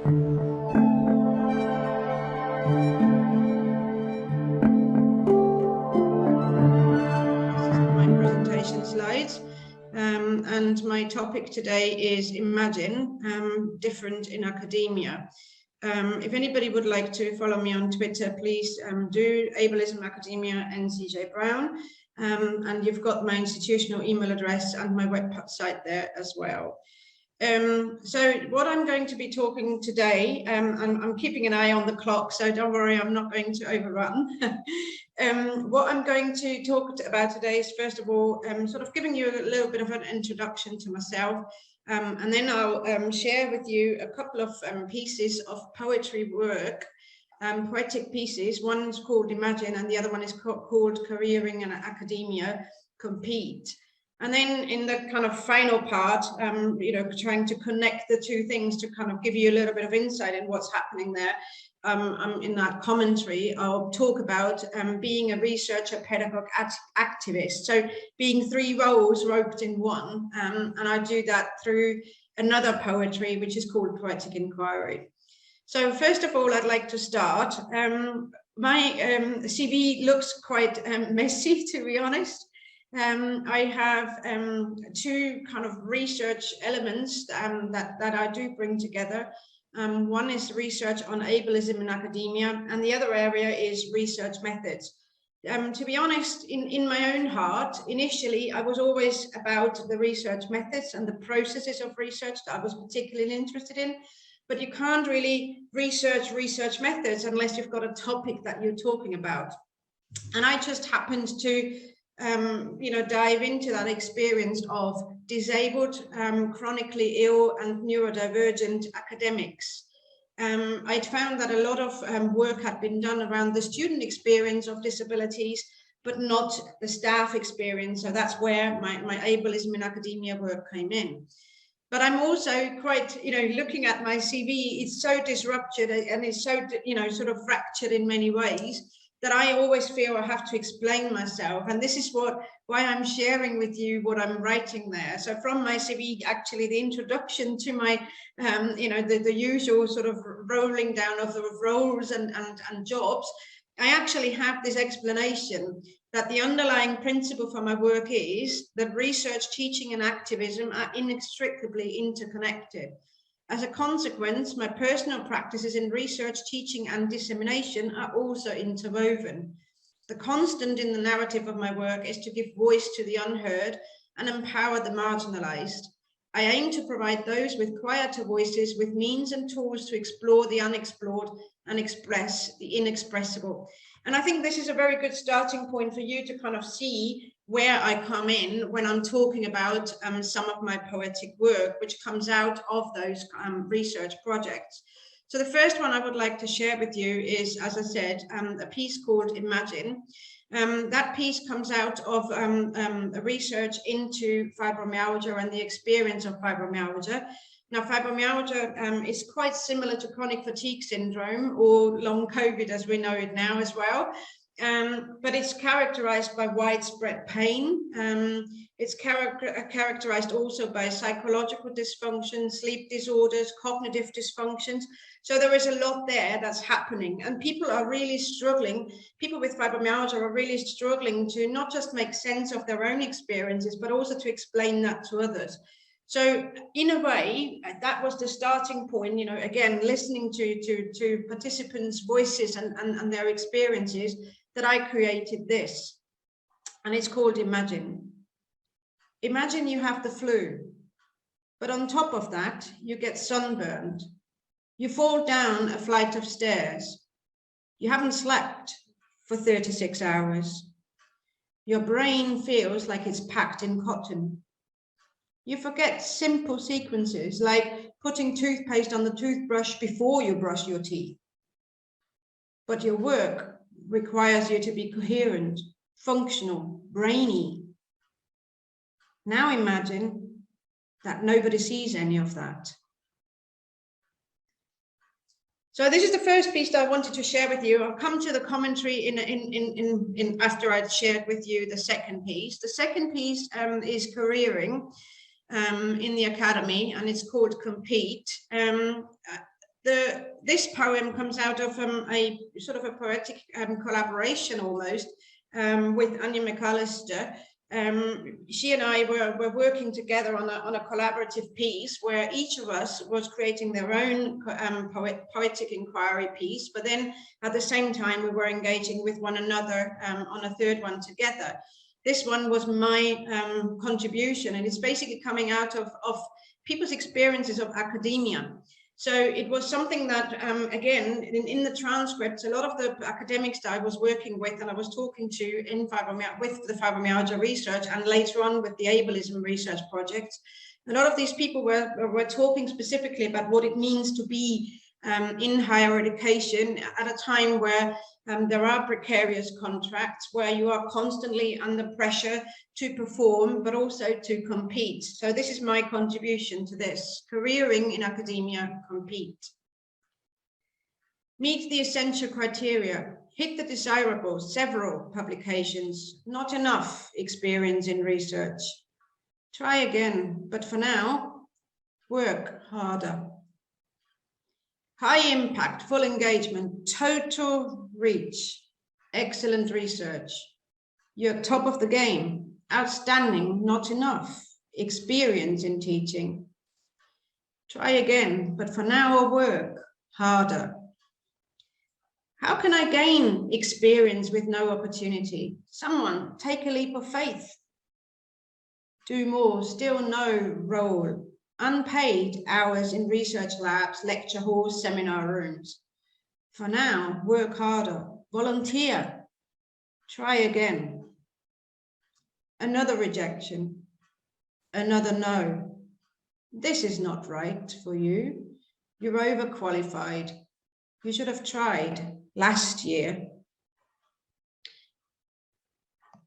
Slides, and my topic today is Imagine, different in academia. If anybody would like to follow me on Twitter, please do Ableism Academia NCJ Brown, and you've got my institutional email address and my website there as well. So what I'm going to be talking today, I'm keeping an eye on the clock, so don't worry, I'm not going to overrun. What I'm going to talk about today is, first of all, sort of giving you a little bit of an introduction to myself, and then I'll share with you a couple of pieces of poetry work, poetic pieces. One's called Imagine and the other one is called Careering in Academia, Compete. And then in the kind of final part, you know, trying to connect the two things to kind of give you a little bit of insight in what's happening there. In that commentary, I'll talk about being a researcher, pedagogue, activist. So being three roles roped in one, and I do that through another poetry, which is called Poetic Inquiry. So first of all, I'd like to start. My CV looks quite messy, to be honest. I have two kind of research elements that I do bring together. One is research on ableism in academia, and the other area is research methods. To be honest, in my own heart, initially, I was always about the research methods and the processes of research that I was particularly interested in. But you can't really research methods unless you've got a topic that you're talking about. And I just happened to you know, dive into that experience of disabled, chronically ill and neurodivergent academics. I'd found that a lot of work had been done around the student experience of disabilities, but not the staff experience. So that's where my ableism in academia work came in. But I'm also quite, you know, looking at my CV, it's so disrupted and it's so, you know, sort of fractured in many ways, that I always feel I have to explain myself. And this is why I'm sharing with you what I'm writing there. So from my CV, actually the introduction to my, you know, the usual sort of rolling down of the roles and jobs, I actually have this explanation that the underlying principle for my work is that research, teaching and activism are inextricably interconnected. As a consequence, my personal practices in research, teaching and dissemination are also interwoven. The constant in the narrative of my work is to give voice to the unheard and empower the marginalized. I aim to provide those with quieter voices with means and tools to explore the unexplored and express the inexpressible. And I think this is a very good starting point for you to kind of see where I come in when I'm talking about some of my poetic work, which comes out of those research projects. So the first one I would like to share with you is, as I said, a piece called Imagine. That piece comes out of a research into fibromyalgia and the experience of fibromyalgia. Now, fibromyalgia is quite similar to chronic fatigue syndrome or long COVID as we know it now as well. But it's characterized by widespread pain. It's characterized also by psychological dysfunction, sleep disorders, cognitive dysfunctions. So there is a lot there that's happening, and people are really struggling. People with fibromyalgia are really struggling to not just make sense of their own experiences, but also to explain that to others. So in a way, that was the starting point, you know, again, listening to participants' voices and their experiences, that I created this, and it's called Imagine. Imagine you have the flu, but on top of that, you get sunburned. You fall down a flight of stairs. You haven't slept for 36 hours. Your brain feels like it's packed in cotton. You forget simple sequences like putting toothpaste on the toothbrush before you brush your teeth. But your work requires you to be coherent, functional, brainy. Now imagine that nobody sees any of that. So this is the first piece that I wanted to share with you. I'll come to the commentary after I'd shared with you the second piece. The second piece is careering in the academy, and it's called Compete. The This poem comes out of a sort of a poetic collaboration almost with Anya McAllister. She and I were working together on a collaborative piece where each of us was creating their own poetic inquiry piece, but then at the same time we were engaging with one another on a third one together. This one was my contribution, and it's basically coming out of people's experiences of academia. So it was something that, again, in the transcripts, a lot of the academics that I was working with and I was talking to with the fibromyalgia research and later on with the ableism research projects, a lot of these people were talking specifically about what it means to be in higher education at a time where there are precarious contracts, where you are constantly under pressure to perform, but also to compete. So this is my contribution to this: careering in academia, compete. Meet the essential criteria, hit the desirables, several publications, not enough experience in research. Try again, but for now, work harder. High impact, full engagement, total reach, excellent research. You're top of the game, outstanding, not enough, experience in teaching. Try again, but for now, work harder. How can I gain experience with no opportunity? Someone take a leap of faith. Do more, still no role. Unpaid hours in research labs, lecture halls, seminar rooms. For now, work harder, volunteer, try again. Another rejection, another no. This is not right for you. You're overqualified. You should have tried last year.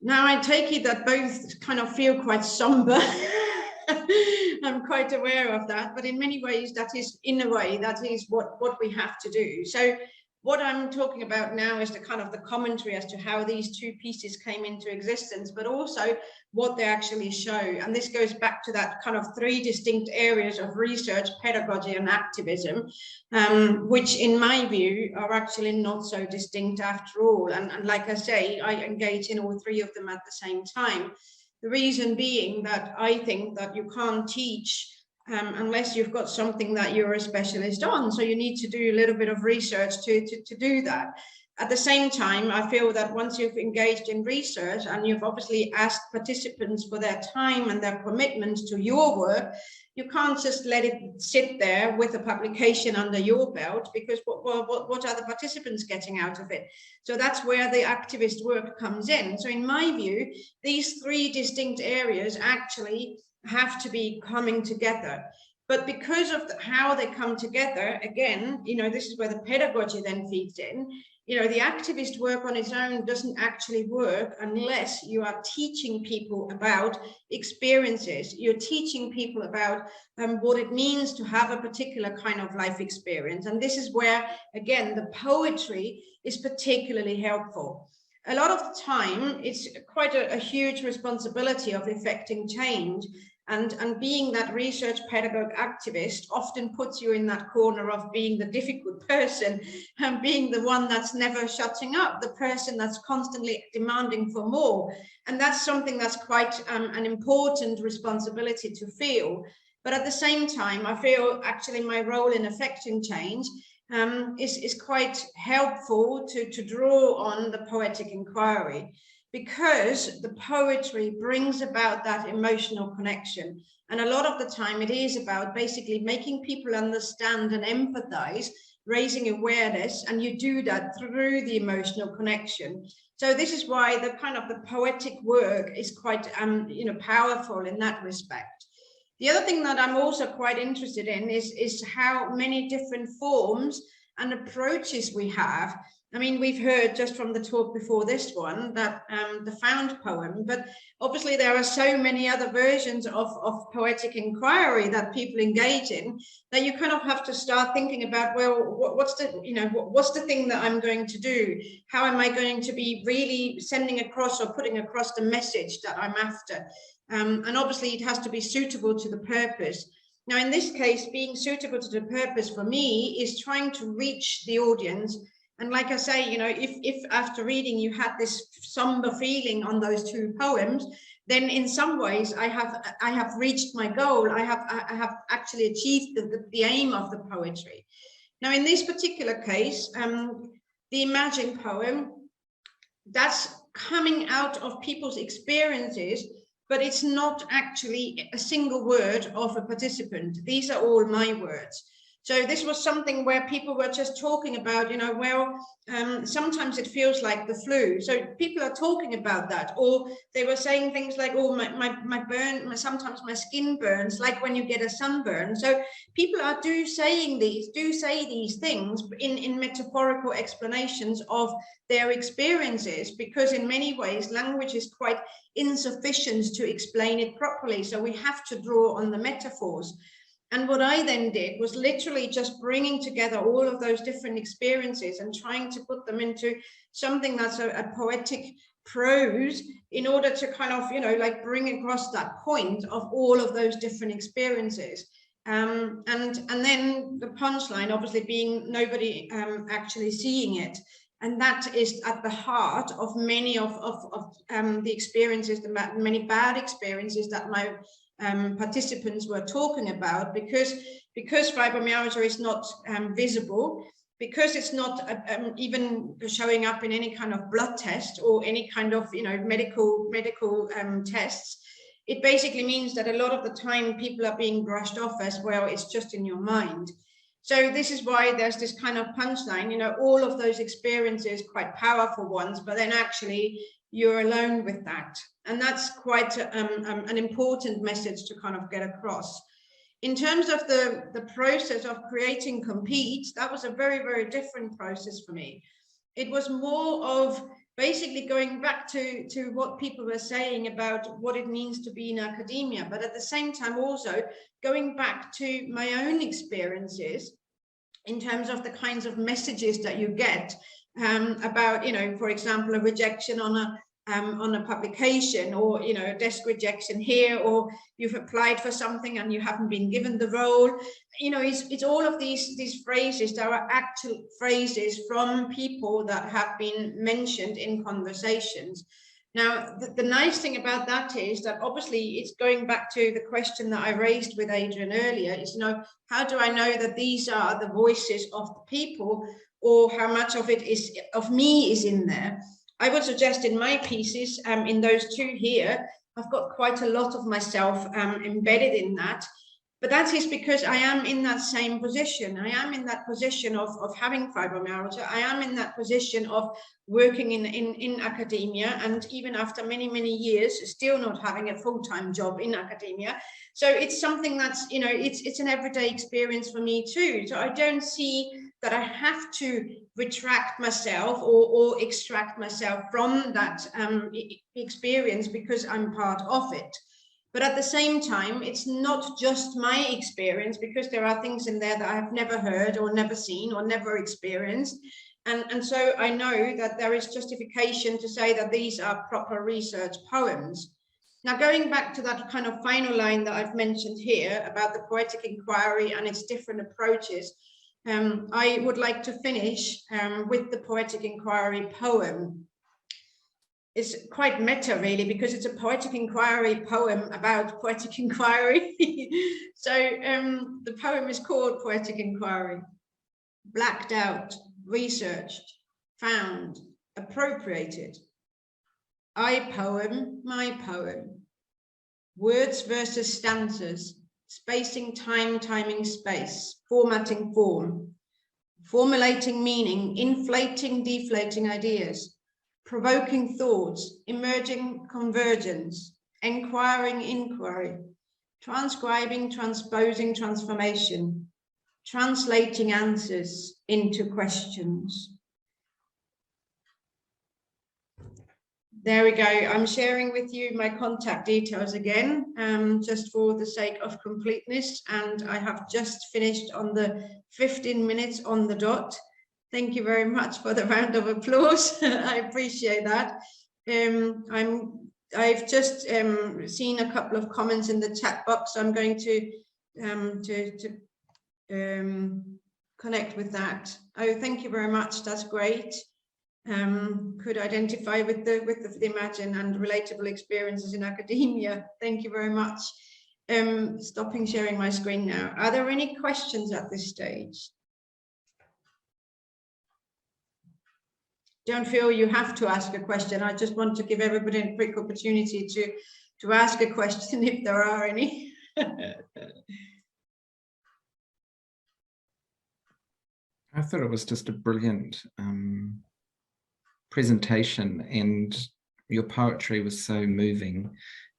Now I take it that both kind of feel quite somber. I'm quite aware of that, but in many ways that is, in a way, that is what we have to do. So what I'm talking about now is the kind of the commentary as to how these two pieces came into existence, but also what they actually show. And this goes back to that kind of three distinct areas of research, pedagogy and activism, which in my view are actually not so distinct after all. And like I say, I engage in all three of them at the same time. The reason being that I think that you can't teach unless you've got something that you're a specialist on. So you need to do a little bit of research to do that. At the same time, I feel that once you've engaged in research and you've obviously asked participants for their time and their commitment to your work, you can't just let it sit there with a publication under your belt, because what are the participants getting out of it? So that's where the activist work comes in. So in my view, these three distinct areas actually have to be coming together. But because of how they come together, again, you know, this is where the pedagogy then feeds in. You know, the activist work on its own doesn't actually work unless you are teaching people about experiences. You're teaching people about what it means to have a particular kind of life experience. And this is where, again, the poetry is particularly helpful. A lot of the time, it's quite a huge responsibility of effecting change. And being that research pedagogue activist often puts you in that corner of being the difficult person and being the one that's never shutting up, the person that's constantly demanding for more. And that's something that's quite an important responsibility to feel. But at the same time, I feel actually my role in affecting change is quite helpful to draw on the poetic inquiry, because the poetry brings about that emotional connection. And a lot of the time it is about basically making people understand and empathize, raising awareness, and you do that through the emotional connection. So this is why the kind of the poetic work is quite powerful in that respect. The other thing that I'm also quite interested in is how many different forms and approaches we have. I mean, we've heard just from the talk before this one that the found poem, but obviously there are so many other versions of poetic inquiry that people engage in that you kind of have to start thinking about, well, what's the thing that I'm going to do? How am I going to be really sending across or putting across the message that I'm after? And obviously it has to be suitable to the purpose. Now, in this case, being suitable to the purpose for me is trying to reach the audience. And like I say, you know, if after reading you had this somber feeling on those two poems, then in some ways I have reached my goal. I have actually achieved the aim of the poetry. Now, in this particular case, the Imagine poem, that's coming out of people's experiences, but it's not actually a single word of a participant. These are all my words. So this was something where people were just talking about, you know, well, sometimes it feels like the flu. So people are talking about that, or they were saying things like, oh, sometimes my skin burns, like when you get a sunburn. So people do say these things in metaphorical explanations of their experiences, because in many ways language is quite insufficient to explain it properly. So we have to draw on the metaphors. And what I then did was literally just bringing together all of those different experiences and trying to put them into something that's a poetic prose, in order to kind of, you know, like bring across that point of all of those different experiences. And then the punchline obviously being nobody actually seeing it. And that is at the heart of many of the experiences, the many bad experiences that my participants were talking about, because fibromyalgia is not visible, because it's not even showing up in any kind of blood test or any kind of, you know, medical tests. It basically means that a lot of the time people are being brushed off as, well, it's just in your mind. So this is why there's this kind of punchline, you know, all of those experiences, quite powerful ones, but then actually you're alone with that. And that's quite an important message to kind of get across. In terms of the process of creating Compete, that was a very, very different process for me. It was more of basically going back to what people were saying about what it means to be in academia, but at the same time also going back to my own experiences in terms of the kinds of messages that you get about, you know, for example, a rejection on a publication, or, you know, a desk rejection here, or you've applied for something and you haven't been given the role. You know, it's all of these phrases that are actual phrases from people that have been mentioned in conversations. Now, the nice thing about that is that obviously it's going back to the question that I raised with Adrian earlier, is, you know, how do I know that these are the voices of the people, or how much of it is of me is in there? I would suggest in my pieces, in those two here, I've got quite a lot of myself embedded in that. But that is because I am in that same position. I am in that position of having fibromyalgia. I am in that position of working in academia, and even after many, many years, still not having a full-time job in academia. So it's something that's, you know, it's an everyday experience for me too. So I don't see that I have to retract myself or extract myself from that experience because I'm part of it. But at the same time, it's not just my experience, because there are things in there that I have never heard or never seen or never experienced. And so I know that there is justification to say that these are proper research poems. Now, going back to that kind of final line that I've mentioned here about the Poetic Inquiry and its different approaches, I would like to finish with the Poetic Inquiry poem. It's quite meta, really, because it's a Poetic Inquiry poem about Poetic Inquiry. So the poem is called Poetic Inquiry. Blacked out, researched, found, appropriated. I poem, my poem. Words versus stanzas, spacing time, timing space, formatting form, formulating meaning, inflating, deflating ideas, provoking thoughts, emerging convergence, enquiring inquiry, transcribing, transposing transformation, translating answers into questions. There we go. I'm sharing with you my contact details again, just for the sake of completeness. And I have just finished on the 15 minutes on the dot. Thank you very much for the round of applause. I appreciate that. I've just seen a couple of comments in the chat box. So I'm going to connect with that. Oh, thank you very much. That's great. Could identify with the Imagine and relatable experiences in academia. Thank you very much. Stopping sharing my screen now. Are there any questions at this stage? Don't feel you have to ask a question. I just want to give everybody a quick opportunity to ask a question if there are any. I thought it was just a brilliant presentation, and your poetry was so moving.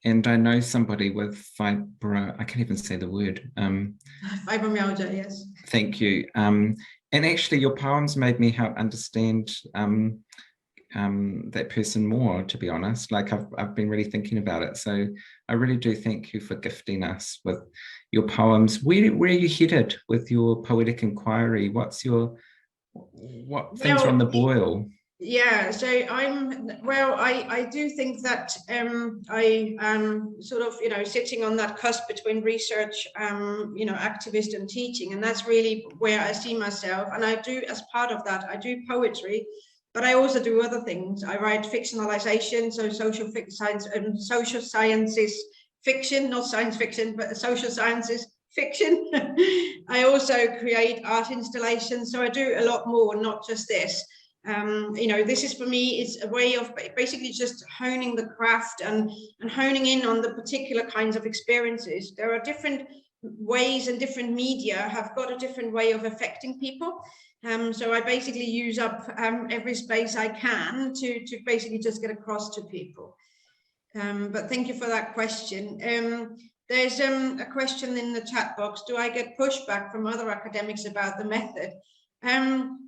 And I know somebody with I can't even say the word. Fibromyalgia, yes. Thank you. And actually your poems made me help understand that person more, to be honest. Like I've been really thinking about it. So I really do thank you for gifting us with your poems. Where are you headed with your Poetic Inquiry? What things are on the boil? Yeah, so I do think that I am sort of, sitting on that cusp between research, activist and teaching, and that's really where I see myself. And I do, as part of that, I do poetry, but I also do other things. I write fictionalization, so social sciences fiction, not science fiction, but social sciences fiction. I also create art installations, so I do a lot more, not just this. This is, for me, it's a way of basically just honing the craft and honing in on the particular kinds of experiences. There are different ways, and different media have got a different way of affecting people. So I basically use up every space I can to basically just get across to people. But thank you for that question. There's a question in the chat box. Do I get pushback from other academics about the method?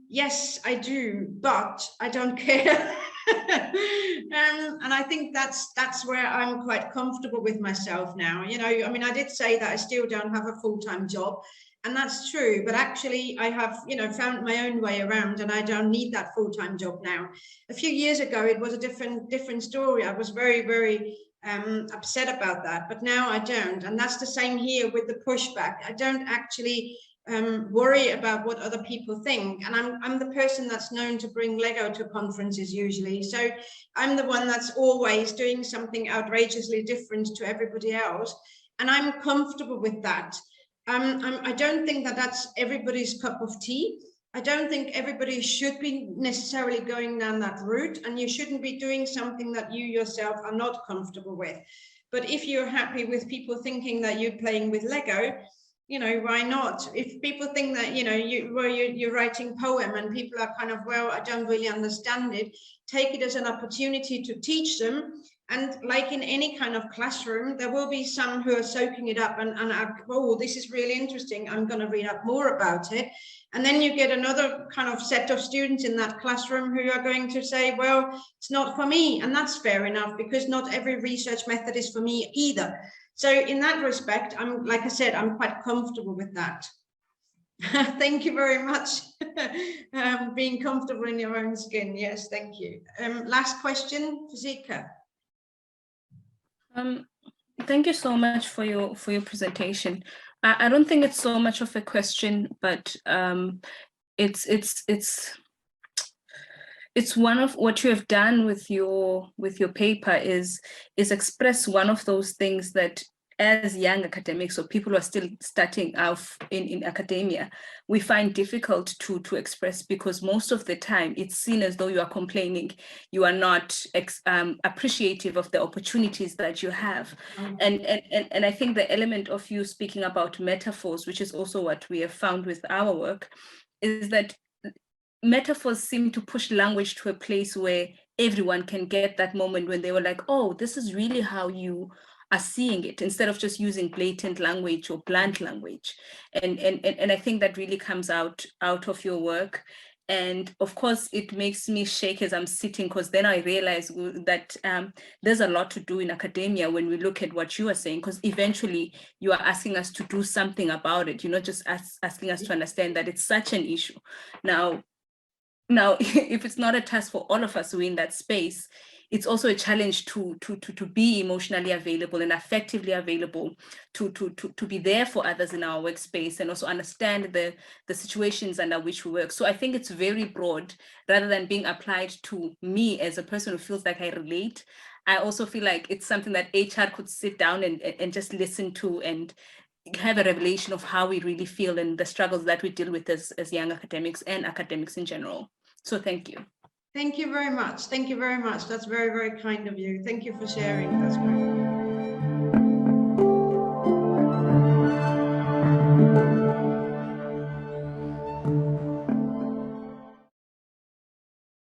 Yes, I do, but I don't care. And I think that's where I'm quite comfortable with myself now. I mean, I did say that I still don't have a full-time job, and that's true, but actually I have, found my own way around, and I don't need that full-time job now. A few years ago, it was a different story. I was very, very upset about that, but now I don't. And that's the same here with the pushback. I don't actually worry about what other people think, and I'm the person that's known to bring Lego to conferences usually, so I'm the one that's always doing something outrageously different to everybody else, and I'm comfortable with that. I don't think that that's everybody's cup of tea. I don't think everybody should be necessarily going down that route, and you shouldn't be doing something that you yourself are not comfortable with. But if you're happy with people thinking that you're playing with Lego, why not? If people think that, you're writing poem and people are kind of, well, I don't really understand it, take it as an opportunity to teach them. And like in any kind of classroom, there will be some who are soaking it up and are, oh, this is really interesting, I'm going to read up more about it. And then you get another kind of set of students in that classroom who are going to say, well, it's not for me. And that's fair enough, because not every research method is for me either. So in that respect, like I said, I'm quite comfortable with that. Thank you very much. Being comfortable in your own skin. Yes, thank you. Last question, Zika. Thank you so much for your presentation. I don't think it's so much of a question, but it's one of what you have done with your paper is express one of those things that, as young academics or people who are still starting out in academia, we find difficult to express, because most of the time it's seen as though you are complaining, you are not appreciative of the opportunities that you have. And I think the element of you speaking about metaphors, which is also what we have found with our work, is that metaphors seem to push language to a place where everyone can get that moment when they were like, oh, this is really how you are seeing it, instead of just using blatant language or blunt language. And I think that really comes out of your work. And of course, it makes me shake as I'm sitting, because then I realize that there's a lot to do in academia when we look at what you are saying, because eventually you are asking us to do something about it. You're not just asking us to understand that it's such an issue. Now, if it's not a task for all of us who are in that space, it's also a challenge to be emotionally available and affectively available, to be there for others in our workspace, and also understand the situations under which we work. So I think it's very broad, rather than being applied to me as a person who feels like I relate. I also feel like it's something that HR could sit down and just listen to, and have a revelation of how we really feel and the struggles that we deal with as young academics and academics in general. So thank you. Thank you very much. Thank you very much. That's very, very kind of you. Thank you for sharing. That's great.